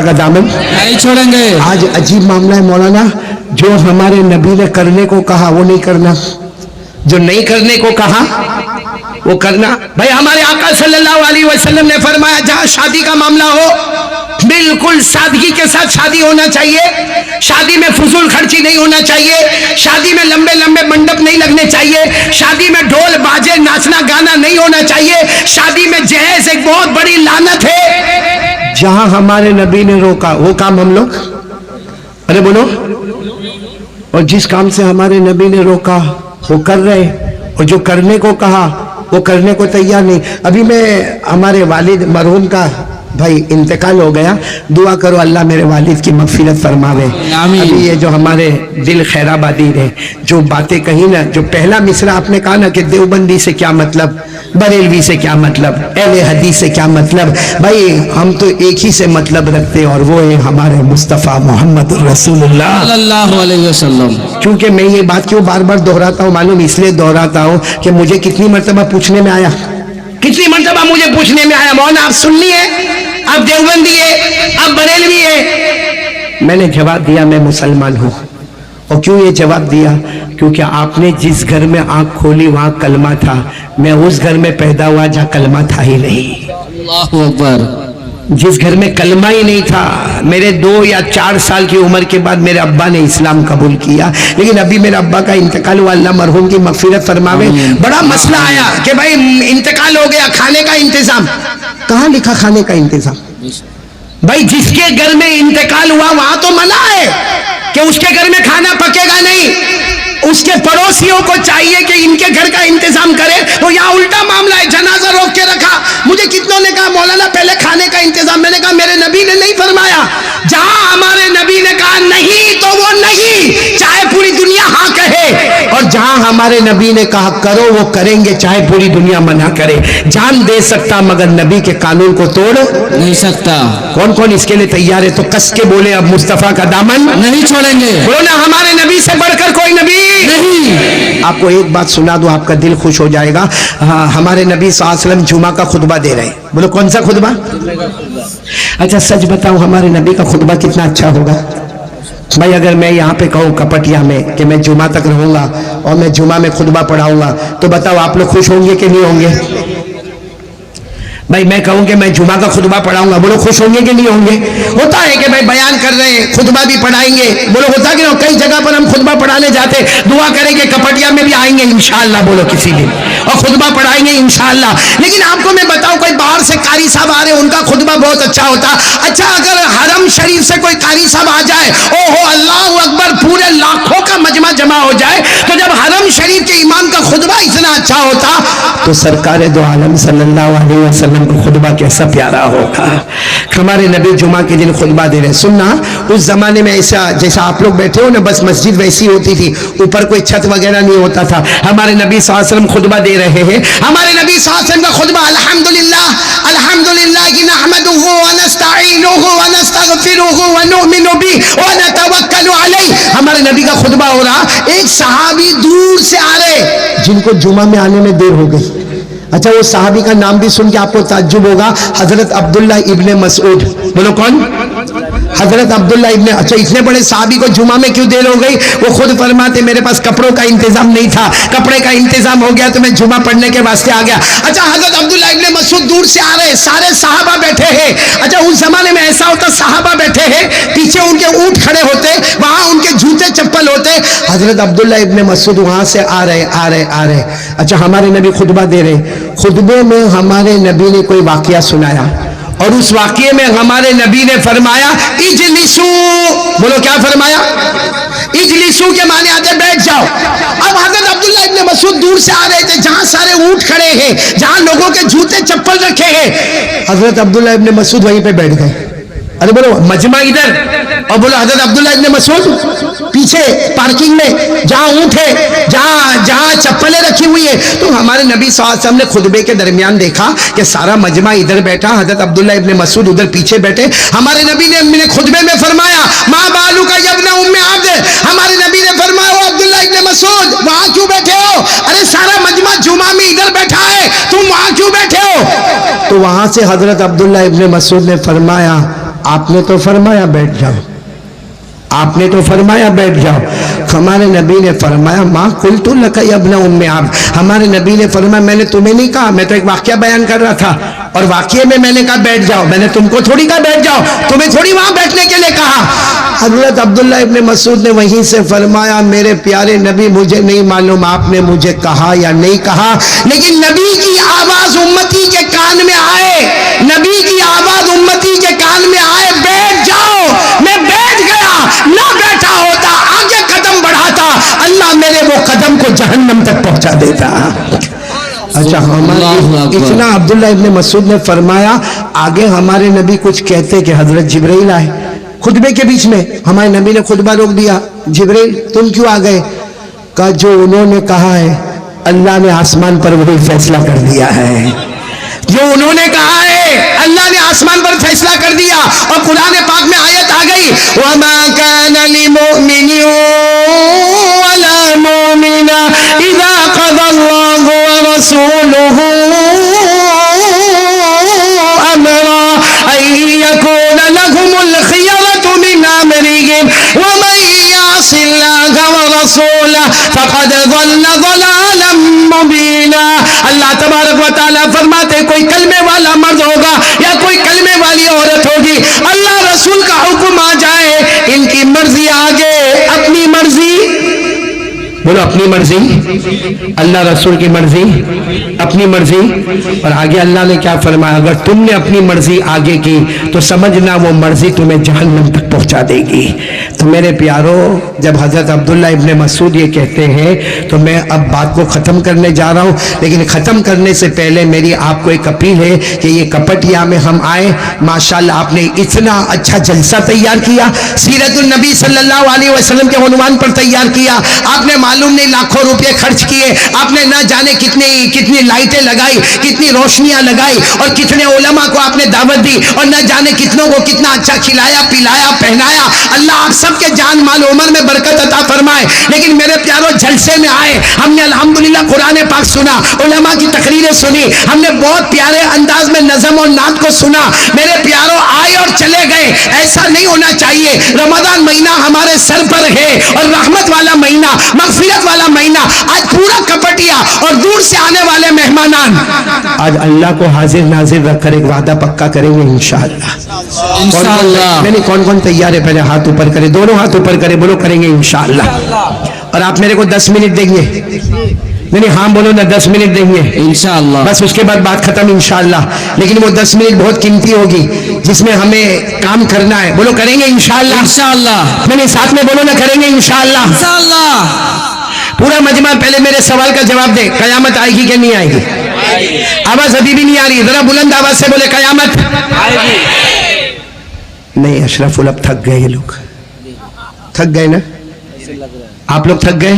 का दामन नहीं छोड़ेंगे। आज अजीब मामला है मौलाना, जो हमारे नबी ने करने को कहा वो नहीं करना, जो नहीं करने को कहा वो करना। भाई हमारे आका सल्लल्लाहु अलैहि वसल्लम ने फरमाया जहां शादी का मामला हो बिल्कुल सादगी के साथ शादी होना चाहिए, शादी में फजूल खर्ची नहीं होना चाहिए, शादी में लंबे लंबे मंडप नहीं लगने चाहिए, शादी में ढोल बाजे नाचना गाना नहीं होना चाहिए, शादी में जहेज एक बहुत बड़ी लानत है। जहां हमारे नबी ने रोका वो काम हम लोग, अरे बोलो, और जिस काम से हमारे नबी ने रोका वो कर रहे, और जो करने को कहा वो करने को तैयार नहीं। अभी मैं हमारे वालिद मरहूम का भाई इंतकाल हो गया, दुआ करो अल्लाह मेरे वालिद की मगफिरत फरमावे। अभी ये जो हमारे दिल खैराबादी ने जो बातें कही ना, जो पहला मिसरा आपने कहा ना कि देवबंदी से क्या मतलब, बरेलवी से क्या मतलब, अहले हदीस से क्या मतलब, भाई हम तो एक ही से मतलब रखते हैं और वो है हमारे मुस्तफ़ा मोहम्मद रसूलुल्लाह सल्लल्लाहु अलैहि वसल्लम। क्योंकि मैं ये बात क्यों बार बार दोहराता हूँ मालूम, इसलिए दोहराता हूँ कि मुझे कितनी मरतबा पूछने में आया, कितनी मरतबा मुझे पूछने में आया, मौलाना आप सुन्नी है, आप देवबंदी है, आप बरेलवी है। मैंने जवाब दिया मैं मुसलमान हूँ। और क्यों ये जवाब दिया, क्योंकि आपने जिस घर में आंख खोली वहां कलमा था, मैं उस घर में पैदा हुआ जहाँ कलमा था ही नहीं। अल्लाहु अकबर। जिस घर में कलमा ही नहीं था, मेरे 2 या 4 साल की उम्र के बाद मेरे अब्बा ने इस्लाम कबूल किया, लेकिन अभी मेरे अब्बा का इंतकाल हुआ, अल्लाह मरहूम की मगफिरत फरमावे। बड़ा मसला आया कि भाई इंतकाल हो गया, खाने का इंतजाम, कहाँ लिखा खाने का इंतजाम? भाई जिसके घर में इंतकाल हुआ वहां तो मना है कि उसके घर में खाना पकेगा नहीं, उसके पड़ोसियों को चाहिए कि इनके घर का इंतजाम करे। तो यहाँ उल्टा मामला है, जनाजा रोक के रखा। मुझे कितनों ने कहा मौलाना पहले खाने का इंतजाम, मैंने कहा मेरे नबी ने नहीं फरमाया, जहां हमारे नबी ने कहा नहीं तो वो नहीं, चाहे पूरी दुनिया हाँ कहे, और जहां हमारे नबी ने कहा करो वो करेंगे, चाहे पूरी दुनिया मना करे। जान दे सकता मगर नबी के कानून को तोड़ नहीं सकता। कौन कौन इसके लिए तैयार है? तो कस के बोले अब मुस्तफा का दामन नहीं छोड़ेंगे। बोलो ना, हमारे नबी से बढ़कर कोई नबी नहीं। आपको एक बात सुना दो, आपका दिल खुश हो जाएगा। हाँ, हमारे नबी सल्लल्लाहु अलैहि वसल्लम जुमा का खुतबा दे रहे हैं। बोलो कौन सा खुतबा? अच्छा सच बताऊं, हमारे नबी का खुतबा कितना अच्छा होगा? भाई अगर मैं यहाँ पे कहूँ कपटिया में कि मैं जुमा तक रहूंगा और मैं जुमा में खुतबा पढ़ाऊंगा, तो बताओ आप लोग खुश होंगे कि नहीं होंगे? भाई मैं कहूँ कि मैं जुमा का खुतबा पढ़ाऊंगा, बोलो खुश होंगे कि नहीं होंगे? होता है कि भाई बयान कर रहे हैं, खुतबा भी पढ़ाएंगे, बोलो होता कि नहीं? कई जगह पर हम खुतबा पढ़ाने जाते, दुआ करेंगे कपटिया में भी आएंगे इंशाअल्लाह, बोलो किसी दिन, और खुतबा पढ़ाएंगे इंशाअल्लाह। लेकिन आपको मैं बताऊं, कोई बाहर से कारी साहब आ रहे, उनका खुतबा बहुत अच्छा होता। अच्छा अगर हरम शरीफ से कोई कारी साहब आ जाए, ओहो अल्लाहु अकबर, पूरे लाखों का मजमा जमा हो जाए, तो जब हरम शरीफ के इमाम का खुतबा इतना अच्छा होता, तो सरकार दो आलम सल्लल्लाहु अलैहि वसल्लम को खुतबा कैसा प्यारा होगा। हमारे नबी जुमा के दिन खुतबा दे रहे। सुनना, उस जमाने में ऐसा जैसा आप लोग बैठे हो ना, बस मस्जिद वैसी होती थी, ऊपर कोई छत वगैरह नहीं होता था। हमारे नबी सल्लल्लाहु अलैहि वसल्लम खुतबा दे रहे हैं। हमारे नबी सल्लल्लाहु अलैहि वसल्लम का खुतबा अल्हम्दुलिल्लाह अल्हम्दुलिल्लाह कि नहमदुहु व नस्तईनुहुहु व नस्तगफिरुहु व नुमिनु बिही व नतवक्कलु अलैहि। हमारे नबी का खुतबा हो रहा, एक सहाबी दूर से आ रहे जिनको जुमा में आने में देर हो गई। अच्छा वो सहाबी का नाम भी सुन के आपको ताज्जुब होगा, हजरत अब्दुल्ला इब्ने मसऊद। बोलो कौन? हजरत अब्दुल्ला इब्ने। अच्छा इतने बड़े सहाबी को जुमा में क्यों देर हो गई? वो खुद फरमाते मेरे पास कपड़ों का इंतजाम नहीं था, कपड़े का इंतजाम हो गया तो मैं जुमा पढ़ने के वास्ते आ गया। अच्छा हजरत अब्दुल्ला इब्ने मसऊद दूर से आ रहे, सारे सहाबा बैठे हैं। अच्छा उस जमाने में ऐसा होता, सहाबा बैठे हैं, पीछे उनके ऊंट खड़े होते, वहां उनके जूते चप्पल होते, हजरत अब्दुल्ला इब्ने मसऊद वहां से आ रहे। अच्छा हमारे नबी खुतबा दे रहे, खुतबे में हमारे नबी ने कोई वाकया सुनाया, और उस वाकये में हमारे नबी ने फरमाया इजलिसू। बोलो क्या फरमाया? इजलिसू के माने आते बैठ जाओ। अब हजरत अब्दुल्ला इब्ने मसऊद दूर से आ रहे थे, जहां सारे ऊंट खड़े हैं, जहां लोगों के जूते चप्पल रखे हैं, हजरत अब्दुल्ला इब्ने मसऊद वहीं पे बैठ गए। अरे बोलो मजमा इधर, और बोलो हजरत अब्दुल्ला इब्ने मसऊद पीछे पार्किंग में, जहां ऊंट है, जहां चप्पलें रखी हुई है। तो हमारे नबी सल्लल्लाहु अलैहि वसल्लम ने खुतबे के दरमियान देखा कि सारा मजमा इधर बैठा, हजरत अब्दुल्ला इब्ने मसऊद उधर पीछे बैठे। हमारे नबी ने खुतबे में फरमाया माँ बालू का यब्न उम्मे अब्द। हमारे नबी ने फरमाया अब्दुल्ला इब्ने मसऊद वहां क्यों बैठे हो? अरे सारा मजमा जुमा में इधर बैठा है, तुम वहां क्यों बैठे हो? तो वहां से हजरत अब्दुल्ला इब्ने मसऊद ने फरमाया آپ نے تو فرمایا بیٹھ جاؤ، آپ نے تو فرمایا بیٹھ جاؤ۔ ہمارے نبی نے فرمایا ماں قلت لک یا ابن ام عبد، ہمارے نبی نے فرمایا میں نے تمہیں نہیں کہا، میں تو ایک واقعہ بیان کر رہا تھا اور واقعے میں نے کہا بیٹھ جاؤ، میں نے تم کو تھوڑی کہا بیٹھ جاؤ، تمہیں تھوڑی وہاں بیٹھنے کے لیے کہا۔ حضرت عبداللہ ابن مسعود نے وہیں سے فرمایا میرے پیارے نبی مجھے نہیں معلوم آپ نے مجھے کہا یا نہیں کہا، لیکن نبی کی آواز امتی کے کان میں آئے، نبی کی آواز امتی کے کان میں آئے بیٹھ جاؤ، میں بیٹھ گیا، نہ بیٹھا ہوتا آگے قدم بڑھاتا اللہ میرے وہ قدم کو جہنم تک پہنچا دیتا۔ اچھا ہمارے اتنا عبداللہ ابن مسعود نے فرمایا، آگے ہمارے نبی کچھ کہتے کہ حضرت جبرائیل آئے خطبے کے بیچ میں، ہمارے نبی نے خطبہ روک دیا، جبرائیل تم کیوں آ گئے؟ کہا جو انہوں نے کہا ہے اللہ نے آسمان پر وہی فیصلہ کر دیا ہے، جو انہوں نے کہا ہے اللہ نے آسمان پر فیصلہ کر دیا۔ اور قرآن پاک میں آیت آ گئی وَمَا كَانَ لِمُؤْمِنٍ وَلَا مُؤْمِنَةٍ إِذَا قَضَى اللَّهُ وَرَسُولُهُ أَمْرًا أَن يَكُونَ لَهُمُ الْخِيَرَةُ مِنْ أَمْرِهِمْ وَمَن يَعْصِ اللَّهَ وَرَسُولَهُ فَقَدْ ضَلَّ ضَلَالًا مُبِينًا۔ اللہ تبارک و تعالیٰ فرماتے کوئی کلمے والا مرد ہوگا یا کوئی کلمے والی عورت ہوگی، اللہ رسول کا حکم آ جائے ان کی مرضی آگے، اپنی مرضی، بولو اپنی مرضی، اللہ رسول کی مرضی، اپنی مرضی۔ اور آگے اللہ نے کیا فرمایا، اگر تم نے اپنی مرضی آگے کی تو سمجھنا وہ مرضی تمہیں جہنم تک پہنچا دے گی۔ تو میرے پیارو جب حضرت عبداللہ ابن مسعود یہ کہتے ہیں تو میں اب بات کو ختم کرنے جا رہا ہوں، لیکن ختم کرنے سے پہلے میری آپ کو ایک اپیل ہے کہ یہ کپٹیا میں ہم آئے، ماشاءاللہ آپ نے اتنا اچھا جلسہ تیار کیا، سیرت النبی صلی اللہ علیہ وسلم کے عنوان پر تیار کیا، آپ نے معلوم نہیں لاکھوں روپے خرچ کیے، آپ نے نہ جانے کتنی لائٹیں لگائی، کتنی روشنیاں لگائی اور کتنے علماء کو آپ نے دعوت دی اور نہ جانے کتنوں کو کتنا اچھا کھلایا پلایا پہنایا۔ اللہ آپ سب کے جان مال عمر میں برکت عطا فرمائے۔ لیکن میرے پیارو جلسے میں آئے، ہم نے الحمدللہ قرآن پاک سنا، علماء کی تقریریں سنی، ہم نے بہت پیارے انداز میں نظم اور نعت کو سنا۔ میرے پیارو آئے اور چلے گئے، ایسا نہیں ہونا چاہیے۔ رمضان مہینہ ہمارے سر پر ہے اور رحمت والا مہینہ، مغفرت والا مہینہ، آج پورا کپٹیا اور دور سے آنے والے مہمانان آج اللہ کو حاضر ناظر رکھ کر ایک وعدہ پکا کریں گے انشاءاللہ۔ انشاءاللہ۔ کون کون تیار ہے پہلے ہاتھ اوپر کرے، دونوں ہاتھ اوپر کرے، بولو کریں گے انشاءاللہ۔ اور آپ میرے کو 10 منٹ دیں گے، نہیں ہاں بولو نا 10 منٹ دیں گے انشاءاللہ، بس اس کے بعد بات ختم انشاءاللہ۔ لیکن وہ 10 منٹ بہت قیمتی ہوگی جس میں ہمیں کام کرنا ہے، بولو کریں گے انشاءاللہ۔ انشاءاللہ، نہیں ساتھ میں بولو نا کریں گے انشاءاللہ۔ انشاءاللہ۔ پورا مجمع پہلے میرے سوال کا جواب دے، قیامت آئے گی کہ نہیں آئے گی؟ آواز ابھی بھی نہیں آ رہی، ذرا بلند آواز سے بولے قیامت آئے گی۔ نہیں اشرف اب تھک گئے، یہ لوگ تھک گئے نا، آپ لوگ تھک گئے؟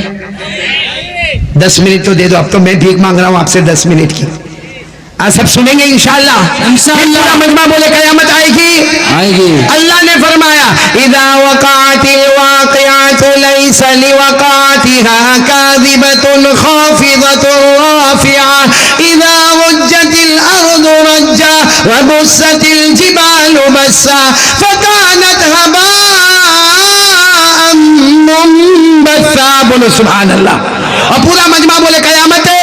10 منٹ تو دے دو، اب تو میں بھیک مانگ رہا ہوں آپ سے 10 منٹ کی۔ سب سنیں گے انشاءاللہ۔ پورا مجمع بولے قیامت آئے گی، آئے گی۔ اللہ نے فرمایا اذا وقعت الواقعات ليس لوقعتها كاذبة خافضة رافعة اذا رجت الارض رجا وبست الجبال بسا فكانت هباء منبثا۔ بولو سبحان اللہ۔ اور پورا مجمع بولے قیامت ہے۔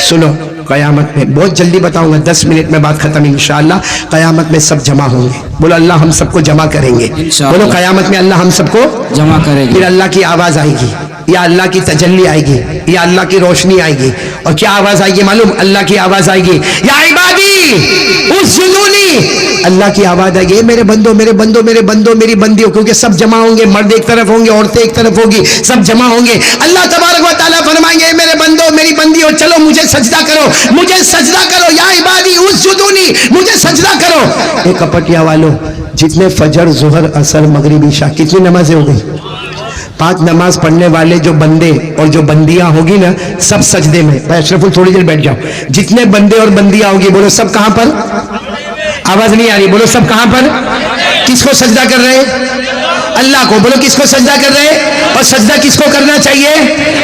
سنو قیامت میں بہت جلدی بتاؤں گا، 10 منٹ میں بات ختم انشاءاللہ۔ قیامت میں سب جمع ہوں گے، بولو اللہ ہم سب کو جمع کریں گے، انشاءاللہ۔ بولو قیامت میں اللہ ہم سب کو جمع کرے گی۔ پھر اللہ کی آواز آئے گی، یا اللہ کی تجلی آئے گی، یا اللہ کی روشنی آئے گی، اور کیا آواز آئے گی معلوم؟ اللہ کی آواز آئے گی یا عبادی اسجدونی، اللہ کی آواز آئے گی میرے بندو میرے بندو میرے بندو میری بندیوں، کیونکہ سب جمع ہوں گے، مرد ایک طرف ہوں گے، عورتیں ایک طرف ہوگی، سب جمع ہوں گے۔ اللہ تبارک و تعالیٰ فرمائیں گے میرے بندو میری بندیوں چلو مجھے سجدہ کرو، مجھے سجدہ کرو، یا عبادی اسجدونی، مجھے سجدہ کرو۔ اے کپٹیا والو، جتنے فجر ظہر عصر مغرب عشاء کتنی نمازیں ہو گئی؟ 5 نماز پڑھنے والے جو بندے اور جو بندیاں ہوگی نا سب سجدے میں۔ بھائی اشرف تھوڑی دیر بیٹھ جاؤ۔ جتنے بندے اور بندیاں ہوگی بولو سب کہاں پر؟ آواز نہیں آ رہی، بولو سب کہاں پر؟ کس کو سجدہ کر رہے ہیں؟ اللہ کو۔ بولو کس کو سجدہ کر رہے ہیں؟ اور سجدہ کس کو کرنا چاہیے؟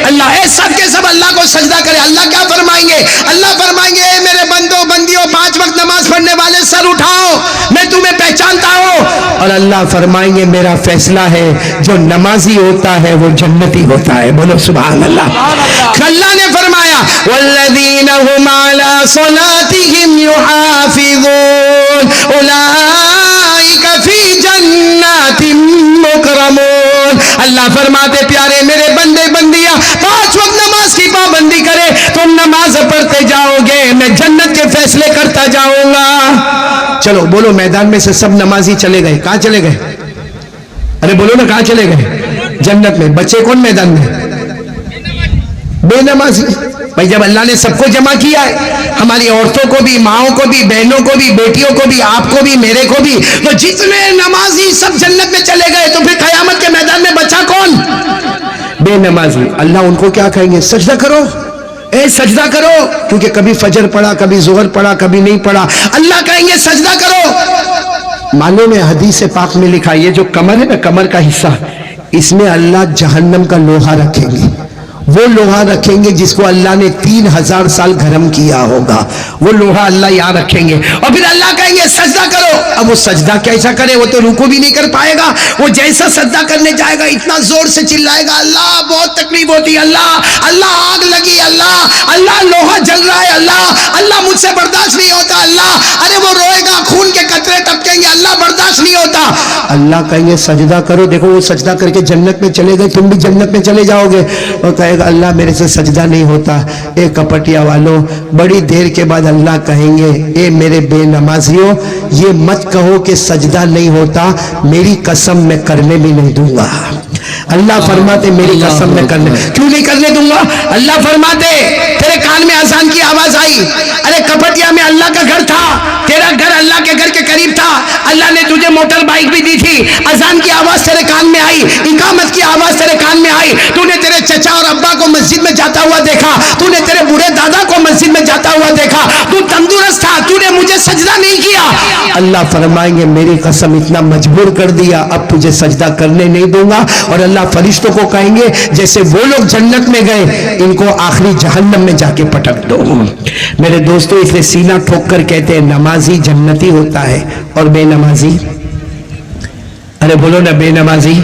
اللہ۔ اے سب کے سب اللہ کو سجدہ کرے۔ اللہ کیا فرمائیں گے؟ اللہ فرمائیں گے اے میرے بندوں بندیوں 5 وقت نماز پڑھنے والے سر اٹھاؤ، میں تمہیں پہچانتا ہوں. اور اللہ فرمائیں گے میرا فیصلہ ہے جو نمازی ہوتا ہے وہ جنتی ہوتا ہے. بولو سبحان اللہ. اللہ نے فرمایا والذین هم علی صلاتهم یحافظون اولئک فی جنات مکرمون. اللہ فرماتے پیارے میرے بندے بندیاں 5 وقت نماز کی پابندی کرے, تم نماز پڑھتے جاؤ گے, میں جنت کے فیصلے کرتا جاؤں گا. چلو بولو میدان میں سے سب نمازی چلے گئے, کہاں چلے گئے؟ ارے بولو نا, کہاں چلے گئے؟ جنت میں. بچے کون میدان میں؟ بے نمازی. بھائی جب اللہ نے سب کو جمع کیا ہے, ہماری عورتوں کو بھی, ماؤں کو بھی, بہنوں کو بھی, بیٹیوں کو بھی, آپ کو بھی, میرے کو بھی, تو جتنے نمازی سب جنت میں چلے گئے تو پھر قیامت کے میدان میں بچا کون؟ بے نمازی. اللہ ان کو کیا کہیں گے؟ سجدہ کرو, اے سجدہ کرو, کیونکہ کبھی فجر پڑھا, کبھی ظہر پڑھا, کبھی نہیں پڑھا. اللہ کہیں گے سجدہ کرو. معلوم ہے حدیث پاک میں لکھا یہ جو کمر ہے نا, کمر کا حصہ, اس میں اللہ جہنم کا لوہا رکھیں گے. وہ لوہا رکھیں گے جس کو اللہ نے 3000 سال گرم کیا ہوگا, وہ لوہا اللہ یہاں رکھیں گے. اور پھر اللہ کہیں گے سجدہ کرو. اب وہ سجدہ کیسا کرے؟ وہ تو رکوع بھی نہیں کر پائے گا. وہ جیسا سجدہ کرنے جائے گا اتنا زور سے چلائے گا, اللہ بہت تکلیف ہوتی ہے, اللہ اللہ آگ لگی, اللہ اللہ لوہا جل رہا ہے, اللہ اللہ مجھ سے برداشت نہیں ہوتا, اللہ ارے وہ روئے گا, خون کے قطرے ٹپکیں گے, اللہ برداشت نہیں ہوتا. اللہ کہیں گے سجدہ کرو. دیکھو وہ سجدہ کر کے جنت میں چلے گئے, تم بھی جنت میں چلے جاؤ گے. اور کہے گا اللہ میرے سے سجدہ نہیں ہوتا. اے کپٹیا والوں, بڑی دیر کے بعد اللہ کہیں گے اے میرے بے نمازیوں, یہ مت کہو کہ سجدہ نہیں ہوتا, میری قسم میں کرنے بھی نہیں دوں گا. اللہ فرماتے میری قسم میں کرنے, کیوں نہیں کرنے دوں گا؟ اللہ فرماتے تیرے کان میں اذان کی آواز آئی, ارے کپٹیا میں اللہ کا گھر تھا, تیرا گھر اللہ کے گھر کے قریب تھا, اللہ نے تجھے موٹر بائک بھی دی تھی, اذان کی آواز تیرے کان میں آئی, اقامت کی آواز تیرے کان میں آئی, تو نے تیرے چچا اور ابا کو مسجد میں جاتا ہوا دیکھا, تو نے تیرے بوڑھے دادا کو مسجد میں جاتا ہوا دیکھا, تو تندرست تھا, تو نے مجھے سجدہ نہیں کیا. اللہ فرمائیں گے میری قسم اتنا مجبور کر دیا, اب تجھے سجدہ کرنے نہیں دوں گا. اور اللہ فرشتوں کو کہیں گے جیسے وہ لوگ جنت میں گئے, ان کو آخری جہنم میں جا کے پٹک دو. میرے دوستو اس لیے سینہ ٹھوک کر کہتے ہیں نمازی جنتی ہوتا ہے اور بے نمازی, ارے بولو نا, بے نمازی.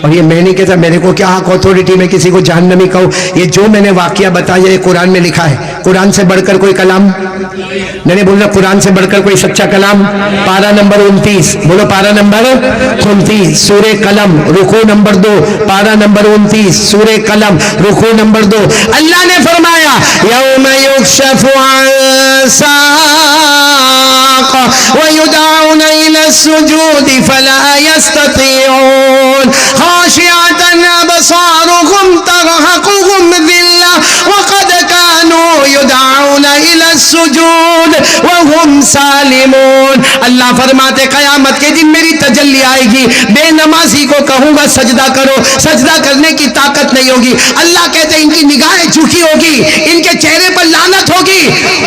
اور یہ میں نہیں کہتا, میرے کو کیا حق اتھارٹی میں کسی کو جہنمی کہوں. یہ جو میں نے واقعہ بتایا یہ قرآن میں لکھا ہے. قرآن سے بڑھ کر کوئی کلام میں نے بولنا, قرآن سے بڑھ کر کوئی سچا کلام. پارہ نمبر 29, بولو پارہ نمبر 29, سورہ قلم, رکوع نمبر 2, پارہ نمبر 29, سورہ قلم, رکوع نمبر 2. اللہ نے فرمایا یوم یکشف عن ساق ویدعون الی السجود فلا یستطیعون خاشعة أبصارهم ترهقهم ذلة وقد كانوا يدعون إلى السجود وهم سالمون. اللہ فرماتے قیامت کے دن میری تجلی آئے گی, بے نمازی کو کہوں گا سجدہ کرو, سجدہ کرنے کی طاقت نہیں ہوگی. اللہ کہتے ہیں ان کی نگاہیں جھکی ہوگی, ان کے چہرے پر لعنت ہوگی.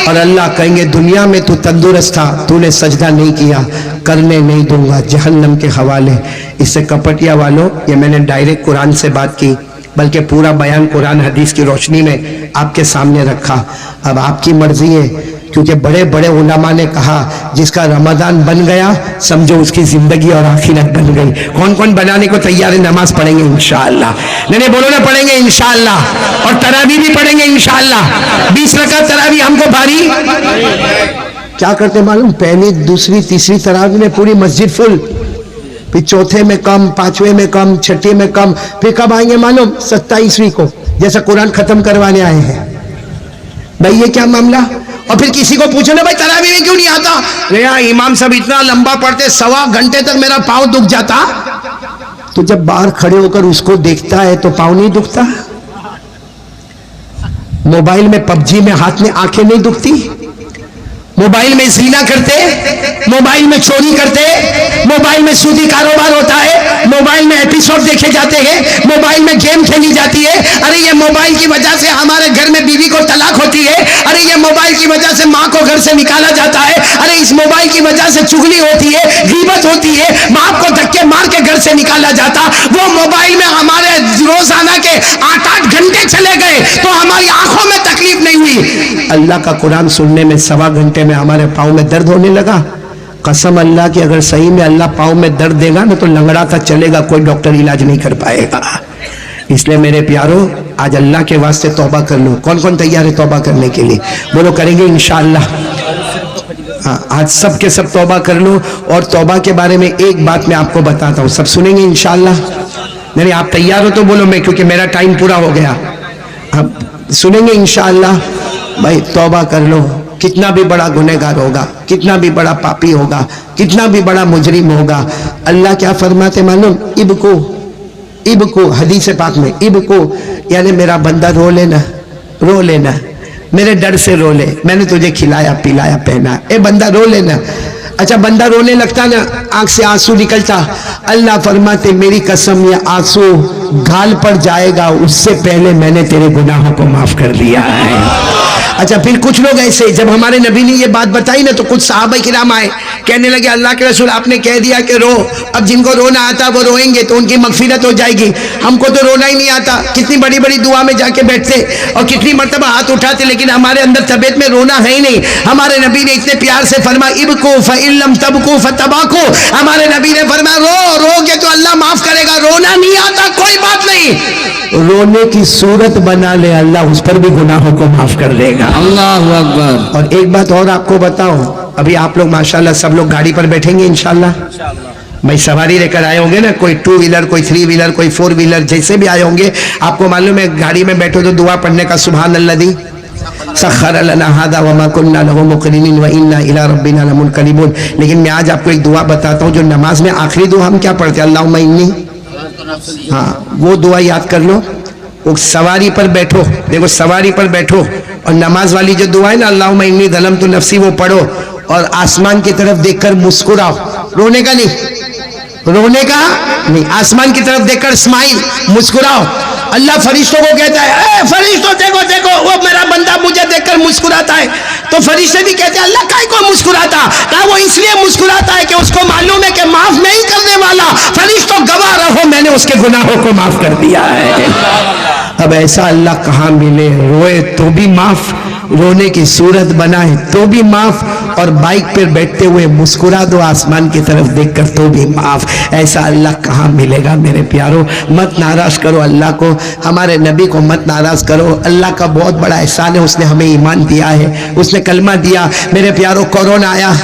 اور اللہ کہیں گے دنیا میں تو تندرست تھا, تو نے سجدہ نہیں کیا, کرنے نہیں دوں گا, جہنم کے حوالے. اس سے کپٹیا والوں, یہ میں نے ڈائریکٹ قرآن سے بات کی, بلکہ پورا بیان قرآن حدیث کی روشنی میں آپ کے سامنے رکھا. اب آپ کی مرضی ہے, کیونکہ بڑے بڑے علماء نے کہا جس کا رمضان بن گیا سمجھو اس کی زندگی اور آخرت بن گئی. کون کون بنانے کو تیار ہے؟ نماز پڑھیں گے انشاءاللہ. نہیں بولو نا, پڑھیں گے انشاءاللہ. اور تراویح بھی پڑھیں گے انشاءاللہ. 20 رکعت تراویح ہم کو بھاری. کیا کرتے معلوم, پہلی دوسری تیسری تراویح میں پوری مسجد فل, پھر چوتھے میں کم, پانچویں میں کم, چھٹے میں کم, پھر کب آئیں گے معلوم 27ویں کو, جیسا قرآن ختم کروانے آئے ہیں. بھائی یہ کیا معاملہ؟ اور پھر کسی کو پوچھو نا بھائی تراویح میں کیوں نہیں آتا, امام صاحب اتنا لمبا پڑھتے 1.25 گھنٹے تک میرا پاؤں دکھ جاتا. تو جب باہر کھڑے ہو کر اس کو دیکھتا ہے تو پاؤں نہیں دکھتا؟ موبائل میں PUBG میں ہاتھ میں آنکھیں نہیں دکھتی؟ موبائل میں زنا کرتے, موبائل میں چوری کرتے, موبائل میں سودی کاروبار ہوتا ہے, موبائل میں ایپیسوڈ دیکھے جاتے ہیں, موبائل میں گیم کھیلی جاتی ہے. ارے یہ موبائل کی وجہ سے ہمارے گھر میں بیوی کو طلاق ہوتی ہے. ارے یہ موبائل کی وجہ سے ماں کو گھر سے نکالا جاتا ہے. ارے اس موبائل کی وجہ سے چغلی ہوتی ہے, غیبت ہوتی ہے, باپ کو دھکے مار کے گھر سے نکالا جاتا. وہ موبائل میں ہمارے روزانہ کے 8-8 گھنٹے چلے گئے تو ہماری آنکھوں میں تکلیف نہیں ہوئی. اللہ کا قرآن سننے میں 1.25 گھنٹے میں ہمارے پاؤں میں درد ہونے لگا. कसम अल्लाह की, अगर सही में अल्लाह पाँव में दर्द देगा ना तो लंगड़ा का चलेगा, कोई डॉक्टर इलाज नहीं कर पाएगा। इसलिए मेरे प्यारों, आज अल्लाह के वास्ते तौबा कर लो। कौन कौन तैयार है तौबा करने के लिए? बोलो करेंगे इंशाअल्लाह। हाँ, आज सब के सब तौबा कर लो। और तौबा के बारे में एक बात मैं आपको बताता हूँ, सब सुनेंगे इंशाअल्लाह? नहीं, आप तैयार हो तो बोलो, मैं, क्योंकि मेरा टाइम पूरा हो गया। आप सुनेंगे इंशाअल्लाह? भाई तौबा कर लो। कितना भी बड़ा गुनहगार होगा, कितना भी बड़ा पापी होगा, कितना भी बड़ा मुजरिम होगा, अल्लाह क्या फरमाते मालूम? इबको, हदीस पाक में इबको, यानी मेरा बंदा रो लेना, रो लेना, मेरे डर से रो ले, मैंने तुझे खिलाया पिलाया पहना, ए बंदा रो लेना। अच्छा, बंदा रोने लगता ना, आंख से आंसू निकलता, अल्लाह फरमाते मेरी कसम ये आंसू गाल पर जाएगा उससे पहले मैंने तेरे गुनाहों को माफ कर दिया है। अच्छा, फिर कुछ लोग ऐसे, जब हमारे नबी ने ये बात बताई ना तो कुछ सहाबा किराम आए, कहने लगे अल्लाह के रसूल आपने कह दिया कि रो, अब जिनको रोना आता वो रोएंगे तो उनकी मगफिरत हो जाएगी, हमको तो रोना ही नहीं आता। कितनी बड़ी बड़ी दुआ में जाके बैठते और कितनी मर्तबा हाथ उठाते, लेकिन हमारे अंदर तबीयत में रोना है ही नहीं। हमारे नबी ने इतने प्यार से फरमाया इबको फइल्लम तबको फतबाको, हमारे नबी ने फरमाया रोगे तो अल्लाह माफ करेगा, रोना नहीं आता कोई बात नहीं, रोने की सूरत बना ले, अल्लाह उस पर भी गुनाहों को माफ कर देगा। अल्लाहु अकबर। और एक बात और आपको बताओ, अभी आप लोग माशाल्लाह सब लोग गाड़ी पर बैठेंगे इंशाल्लाह। भाई सवारी लेकर आए होंगे ना, कोई 2 व्हीलर, कोई 3 व्हीलर, कोई 4 व्हीलर, जैसे भी आए होंगे। आपको मालूम है गाड़ी में बैठो तो दुआ पढ़ने का सुभान अल्लज़ी सख्खर लना हादा वमा कुन्ना लहु मुक़रिनीन व इन्ना इला रब्बिना लमुनक़लिबून। लेकिन मैं आज आपको एक दुआ बताता हूँ, जो नमाज में आखिरी दुआ हम क्या पढ़ते हैं, अल्लाहुम्मा इन्नी, हाँ वो दुआ याद कर लो। वो सवारी पर बैठो, देखो सवारी पर बैठो और नमाज वाली जो दुआ है ना, अल्लाहुम्मा इन्नी ज़लमतु नफ्सी, वो पढ़ो और आसमान की तरफ देखकर मुस्कुराओ। रोने का नहीं, रोने का नहीं, आसमान की तरफ देखकर स्माइल, मुस्कुराओ। अल्लाह फरिश्तों को कहता है ए फरिश्तों देखो देखो वो मेरा बंदा मुझे देखकर मुस्कुराता है। तो फरिश्ते भी कहते हैं अल्लाह काहे को मुस्कुराता? कहा वो इसलिए मुस्कुराता है कि उसको मालूम है कि माफ नहीं करने वाला। फरिश्तों गवाह रहो मैंने उसके गुनाहों को माफ कर दिया है। अब ऐसा अल्लाह कहाँ मिले, रोए तो भी माफ, रोने की सूरत बनाए तो भी माफ, और बाइक पर बैठते हुए मुस्कुरा दो आसमान की तरफ देखकर तो भी माफ। ऐसा अल्लाह कहाँ मिलेगा मेरे प्यारो? मत नाराज करो अल्लाह को, हमारे नबी को मत नाराज करो। अल्लाह का बहुत बड़ा एहसान है, उसने हमें ईमान दिया है, उसने कलमा दिया। मेरे प्यारो, कोरोना आया,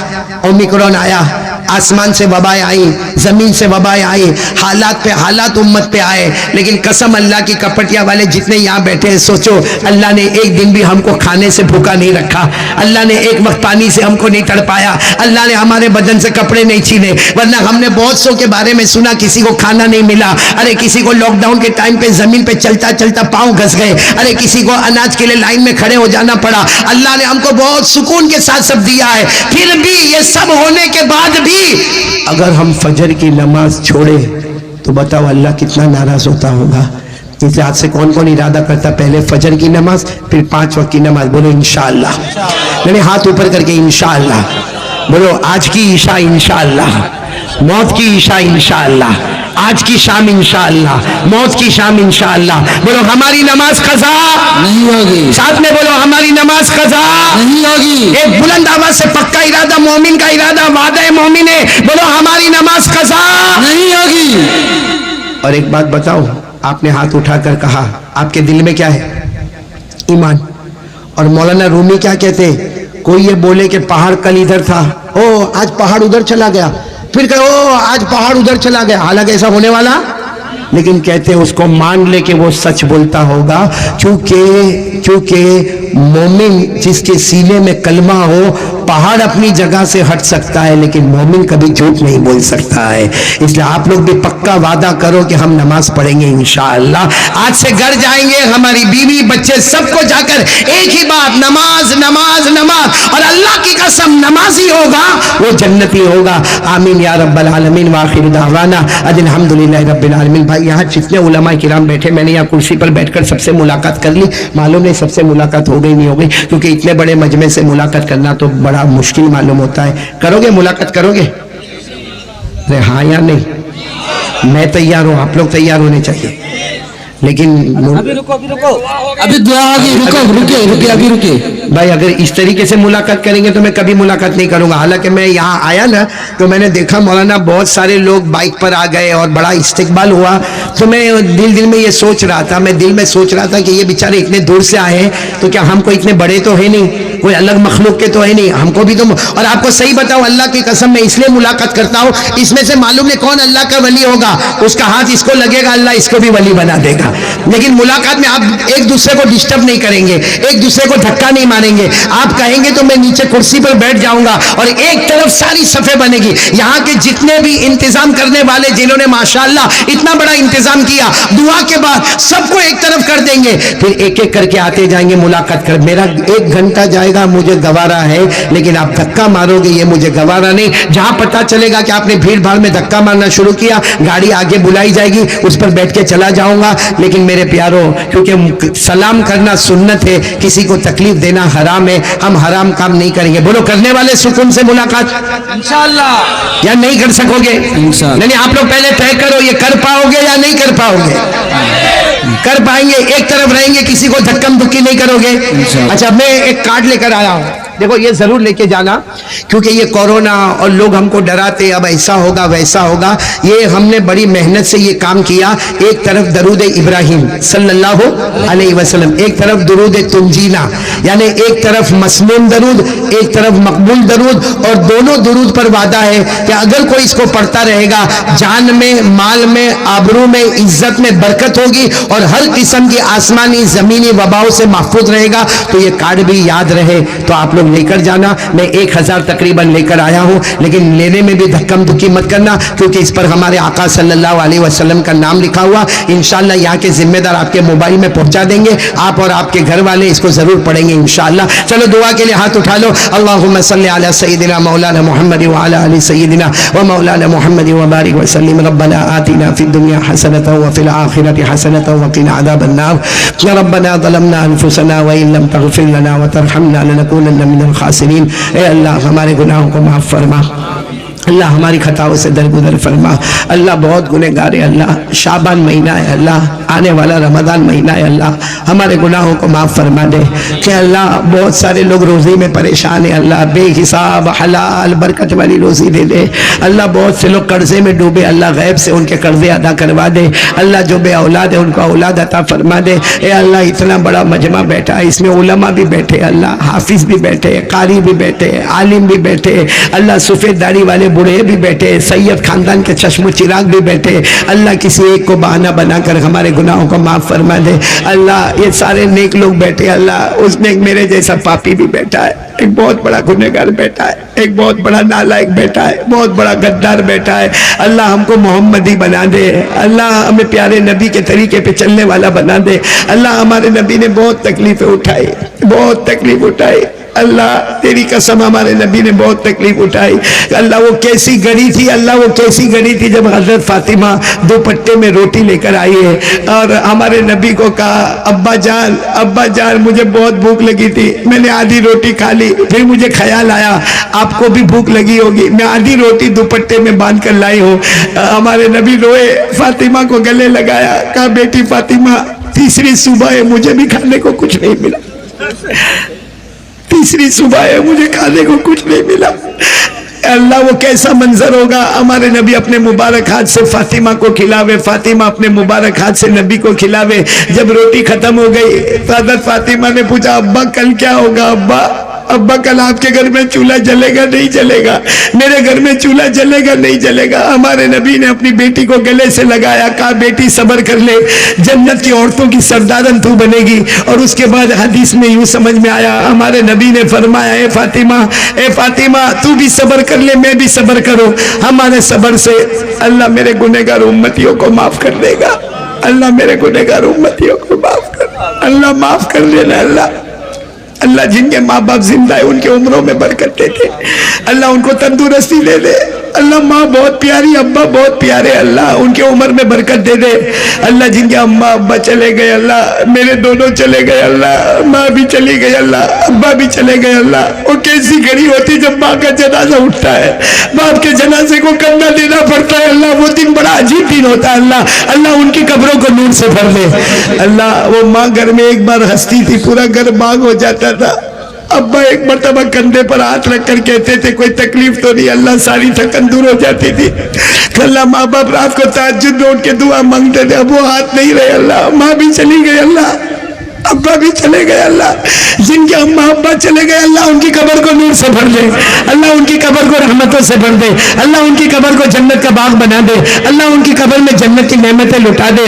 ओमिक्रॉन आया, आसमान से वबाएं आई, जमीन से वबाएं आई, हालात पे हालात उम्मत पे आए, लेकिन कसम अल्लाह की, कपटिया वाले जितने यहाँ बैठे हैं, सोचो अल्लाह ने एक दिन भी हमको खाने से भूखा नहीं रखा, अल्लाह ने एक वक्त पानी से हमको नहीं तड़पाया, अल्लाह ने हमारे बदन से कपड़े नहीं छीने। वरना हमने बहुत सौ के बारे में सुना, किसी को खाना नहीं मिला, अरे किसी को लॉकडाउन के टाइम पे जमीन पे चलता चलता पाँव घस गए, अरे किसी को अनाज के लिए लाइन में खड़े हो जाना पड़ा। अल्लाह ने हमको बहुत सुकून के साथ सब दिया है, फिर भी ये सब होने के बाद भी अगर हम फजर की नमाज छोड़े तो बताओ अल्लाह कितना नाराज होता होगा। इसलिए आज से कौन कौन इरादा करता, पहले फजर की नमाज फिर 5 वक्त की नमाज? बोलो इंशाअल्लाह। मैंने हाथ ऊपर करके इंशाअल्लाह बोलो। आज की ईशा इंशाअल्लाह, मौत की ईशा इंशाअल्लाह, आज की शाम इंशाअल्लाह, मौत की शाम इंशाअल्लाह। बोलो हमारी नमाज कज़ा नहीं होगी। साथ में बोलो हमारी नमाज कज़ा नहीं होगी। एक बुलंद आवाज से पक्का इरादा, मोमिन का इरादा, वादा मोमिन है, बोलो हमारी नमाज कज़ा नहीं होगी। और एक बात बताओ, आपने हाथ उठाकर कहा आपके दिल में क्या है? ईमान। और मौलाना रूमी क्या कहते, कोई ये बोले कि पहाड़ कल इधर था, ओ आज पहाड़ उधर चला गया, फिर कहे ओ आज पहाड़ उधर चला गया, हालांकि ऐसा होने वाला, लेकिन कहते हैं उसको मान ले कि वो सच बोलता होगा, क्योंकि मोमिन जिसके सीने में कलमा हो, पहाड़ अपनी जगह से हट सकता है लेकिन मोमिन कभी झूठ नहीं बोल सकता है। इसलिए आप लोग भी पक्का वादा करो कि हम नमाज पढ़ेंगे इंशाअल्लाह। आज से घर जाएंगे, हमारी बीवी बच्चे सबको जाकर एक ही बात, नमाज नमाज नमाज, और अल्लाह की कसम नमाजी होगा वो जन्नती होगा। आमीन या रब्बल आलमीन। व आखिर दावाना अल्हम्दुलिल्लाहि रब्बिल आलमीन। भाई यहाँ जितने उलमा किराम बैठे, मैंने यहाँ कुर्सी पर बैठकर सबसे मुलाकात कर ली, मालूम नहीं सबसे मुलाकात हो गई नहीं हो गई, क्योंकि इतने बड़े मजमे से मुलाकात करना तो बड़ा मुश्किल मालूम होता है। करोगे मुलाकात करोगे? अरे हाँ या नहीं? मैं तैयार हूँ, आप लोग तैयार होने चाहिए। लेकिन अभी दुआ होगी, रुके अभी रुके। भाई अगर इस तरीके से मुलाकात करेंगे तो मैं कभी मुलाकात नहीं करूंगा। हालांकि मैं यहाँ आया ना तो मैंने देखा मौलाना बहुत सारे लोग बाइक पर आ गए और बड़ा इस्तकबाल हुआ, तो मैं दिल में ये सोच रहा था, कि ये बेचारे इतने दूर से आए हैं तो क्या हमको इतने बड़े तो है नहीं, कोई अलग मखलूक के तो है नहीं, हमको भी तो। और आपको सही बताओ, अल्लाह की कसम मैं इसलिए मुलाकात करता हूँ, इसमें से मालूम नहीं कौन अल्लाह का वली होगा, उसका हाथ इसको लगेगा, अल्लाह इसको भी वली बना देगा। लेकिन मुलाकात में आप एक दूसरे को डिस्टर्ब नहीं करेंगे, एक दूसरे को धक्का नहीं मारेंगे। आप कहेंगे तो मैं नीचे कुर्सी पर बैठ जाऊंगा और एक तरफ सारी सफे बनेगी। यहाँ के जितने भी इंतजाम करने वाले, जिन्होंने माशाअल्लाह इतना बड़ा इंतजाम किया, दुआ के बाद सबको एक तरफ कर देंगे, फिर एक एक करके आते जाएंगे मुलाकात कर। मेरा 1 घंटा जाएगा, मुझे गवारा है, लेकिन आप धक्का मारोगे ये मुझे गवारा नहीं। जहां पता चलेगा कि आपने भीड़ भाड़ में धक्का मारना शुरू किया, गाड़ी आगे बुलाई जाएगी, उस पर बैठ के चला जाऊंगा। लेकिन मेरे प्यारो, क्योंकि सलाम करना सुन्नत है, किसी को तकलीफ देना हराम है, हम हराम काम नहीं करेंगे। बोलो, करने वाले सुकून से मुलाकात इंशाअल्लाह, या नहीं कर सकोगे? इंशाअल्लाह। नहीं, आप लोग पहले तय करो, ये कर पाओगे या नहीं कर पाओगे? कर पाएंगे? एक तरफ रहेंगे, किसी को धक्कम धुक्की नहीं करोगे? अच्छा, मैं एक कार्ड लेकर आया हूं, देखो ये जरूर लेके जाना, क्योंकि ये कोरोना और लोग हमको डराते, अब ऐसा होगा वैसा होगा। ये हमने बड़ी मेहनत से ये काम किया। एक तरफ दरूद इब्राहिम सल्लल्लाहु अलैहि वसल्लम, एक तरफ दरूद तुंजीना, यानी एक तरफ मसनून दरूद, एक तरफ मकबूल दरूद, और दोनों दरूद पर वादा है कि अगर कोई इसको पढ़ता रहेगा, जान में, माल में, आबरू में, इज्जत में बरकत होगी और हर किस्म की आसमानी जमीनी वबाओं से महफूज रहेगा। तो ये कार्ड भी याद रहे तो आप लोग लेकर जाना। मैं 1000 तकरीबन लेकर आया हूं, लेकिन लेने में भी धक्कम धुक्की मत करना, क्योंकि इस पर हमारे आका सल्लल्लाहु अलैहि वसल्लम का नाम लिखा हुआ। इंशाअल्लाह यहाँ के जिम्मेदार आपके मोबाइल में पहुंचा देंगे, आप और आपके घर वाले इसको जरूर पढ़ेंगे इंशाअल्लाह। चलो दुआ के लिए हाथ उठा लो। अल्लाहुम्मा सल्ली अला सय्यिदिना मौलाना मुहम्मद व अला आलि सय्यिदिना व मौलाना मुहम्मद व बारिक व सल्लिम। रब्बना आतिना फिद दुनिया हसनतन व फिल आखिरति हसनतन व क़िना अज़ाबन नार। या रब्बना ज़लमना अनफुसना व इन लम तग़फिर लना व तरहमना लनकूनन्ना मिनल खासिरीन। ए अल्लाह, हमारे गुनाहों को माफ़ फरमा, अल्लाह हमारी खताओं से दरगुदर फरमा। अल्लाह बहुत गुनहगार है, अल्लाह शाबान महीना है, अल्लाह आने वाला रमज़ान महीना है, अल्लाह हमारे गुनाहों को माफ़ फरमा दे। कि अल्लाह बहुत सारे लोग रोज़ी में परेशान है, अल्लाह बेहिसाब हलाल बरकत वाली रोज़ी दे दे। अल्लाह बहुत से लोग कर्जे में डूबे, अल्लाह गैब से उनके कर्जे अदा करवा दे। अल्लाह जो बे औलाद है उनको औलाद अता फरमा दे। ए अल्लाह, इतना बड़ा मजमा बैठा है, इसमें उलमा भी बैठे, अल्लाह हाफिज भी बैठे, कारी भी बैठे, आलिम भी बैठे, अल्लाह सफ़ेद दाढ़ी वाले बूढ़े भी बैठे, सैयद खानदान के चश्मो चिराग भी बैठे। अल्लाह किसी एक को बहाना बनाकर हमारे गुनाहों को माफ फरमा दे। अल्लाह ये सारे नेक लोग बैठे, अल्लाह उसमें एक मेरे जैसा पापी भी बैठा है, एक बहुत बड़ा गुनहगार बैठा है, एक बहुत बड़ा नालायक बैठा है, बहुत बड़ा गद्दार बैठा है। अल्लाह हमको मोहम्मदी बना दे, अल्लाह हमें प्यारे नबी के तरीके पे चलने वाला बना दे। अल्लाह हमारे नबी ने बहुत तकलीफें उठाई, बहुत तकलीफ उठाई। अल्लाह तेरी कसम, हमारे नबी ने बहुत तकलीफ उठाई। अल्लाह वो कैसी गड़ी थी, अल्लाह वो कैसी गड़ी थी जब हजरत फातिमा दुपट्टे में रोटी लेकर आई है और हमारे नबी को कहा, अब्बा जान मुझे बहुत भूख लगी थी, मैंने आधी रोटी खा ली, फिर मुझे ख्याल आया आपको भी भूख लगी होगी, मैं आधी रोटी दुपट्टे में बांध कर लाई हूँ। हमारे नबी रोए, फातिमा को गले लगाया, कहा बेटी फातिमा, तीसरी सुबह है, मुझे भी खाने को कुछ नहीं मिला, तीसरी सुबह है, मुझे खाने को कुछ नहीं मिला। अल्लाह वो कैसा मंजर होगा, हमारे नबी अपने मुबारक हाथ से फातिमा को खिलावे, फातिमा अपने मुबारक हाथ से नबी को खिलावे। जब रोटी खत्म हो गई, हज़रत फातिमा ने पूछा, अब्बा कल क्या होगा? अब्बा कल आपके घर में चूल्हा जलेगा नहीं जलेगा? मेरे घर में चूल्हा जलेगा नहीं जलेगा? हमारे नबी ने अपनी बेटी को गले से लगाया, कहा बेटी सब्र कर ले, जन्नत की औरतों की सरदारन तू बनेगी। और उसके बाद हदीस में यूं समझ में आया, हमारे नबी ने फरमाया, ए फातिमा तू भी सब्र कर ले, मैं भी सब्र करो। हमारे सब्र से अल्लाह मेरे गुनहगार उम्मतियों को माफ कर देगा। अल्लाह मेरे गुनहगार उम्मतियों को माफ कर, अल्लाह माफ कर देना। अल्लाह जिनके माँ बाप जिंदा है उनके उम्रों में बरकत दे दे, अल्लाह उनको तंदुरुस्ती दे दे, اللہ ماں بہت پیاری، ابا بہت پیارے، اللہ ان کے عمر میں برکت دے دے اللہ، جن کے اماں ابا چلے گئے اللہ، میرے دونوں چلے گئے اللہ، ماں بھی چلی گئی اللہ، ابا بھی چلے گئے اللہ، وہ کیسی گھڑی ہوتی جب ماں کا جنازہ اٹھتا ہے، باپ کے جنازے کو کندھا دینا پڑتا ہے اللہ، وہ دن بڑا عجیب دن ہوتا ہے اللہ، اللہ ان کی قبروں کو نور سے بھر دے اللہ۔ وہ ماں گھر میں ایک بار ہنستی تھی، پورا گھر باغ ہو جاتا تھا، ابا ایک مرتبہ کندھے پر ہاتھ رکھ کر کہتے تھے کوئی تکلیف تو نہیں اللہ، ساری تھکن دور ہو جاتی تھی اللہ۔ ماں باپ رات کو تہجد میں اٹھ کے دعا مانگتے تھے، اب وہ ہاتھ نہیں رہے اللہ، ماں بھی چلی گئی اللہ، ابا بھی چلے گئے اللہ، جن کے اماں ابا چلے گئے اللہ ان کی قبر کو نور سے بھر دے اللہ، ان کی قبر کو رحمتوں سے بھر دے اللہ، ان کی قبر کو جنت کا باغ بنا دے اللہ، ان کی قبر میں جنت کی نعمتیں لٹا دے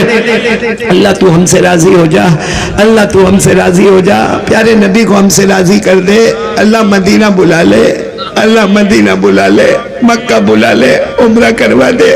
اللہ۔ تو ہم سے راضی ہو جا اللہ، تو ہم سے راضی ہو جا، پیارے نبی کو ہم سے راضی کر دے اللہ، مدینہ بلا لے اللہ، مدینہ بلا لے، مکہ بلا لے، عمرہ کروا دے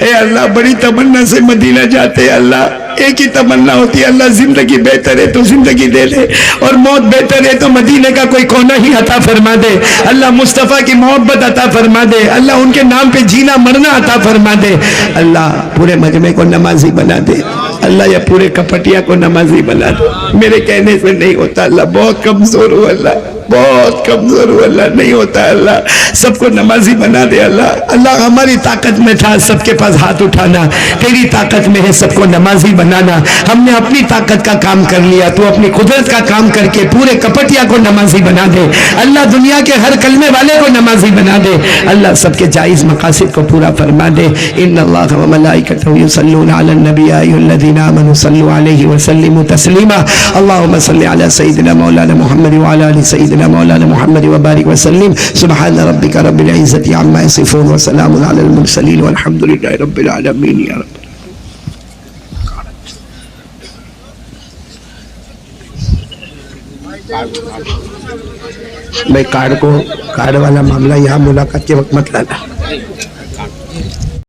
اے اللہ۔ بڑی تمنا سے مدینہ جاتے اللہ، ایک ہی تمنا ہوتی ہے اللہ، زندگی بہتر ہے تو زندگی دے دے، اور موت بہتر ہے تو مدینے کا کوئی کونا ہی عطا فرما دے اللہ، مصطفیٰ کی محبت عطا فرما دے اللہ، ان کے نام پہ جینا مرنا عطا فرما دے اللہ۔ پورے مجمع کو نمازی بنا دے اللہ، یا پورے کپٹیا کو نمازی بنا دے، میرے کہنے سے نہیں ہوتا اللہ، بہت کمزور ہوں اللہ، بہت کمزور ہوں اللہ، نہیں ہوتا اللہ، سب کو نمازی بنا دے اللہ۔ اللہ ہماری طاقت میں تھا سب کے پاس ہاتھ اٹھانا، تیری طاقت میں ہے سب کو نمازی بنانا، ہم نے اپنی طاقت کا کام کر لیا، تو اپنی قدرت کا کام کر کے پورے کپٹیا کو نمازی بنا دے اللہ، دنیا کے ہر کلمے والے کو نمازی بنا دے اللہ، سب کے جائز مقاصد کو پورا فرما دے۔ ان اللہ و ملائکتہ یصلون علی النبی یا ایھا الذین آمنوا صلوا علیہ وسلموا تسلیما، اللهم صل علی سیدنا مولانا محمد وعلی آل سیدنا مولانا محمد وبارک وسلم۔ سبحان ربک رب العزة عما یصفون وسلام علی المرسلین والحمد للہ رب العالمین یا رب۔ بھائی کارڈ والا معاملہ یہاں ملاقات کے وقت مت لانا۔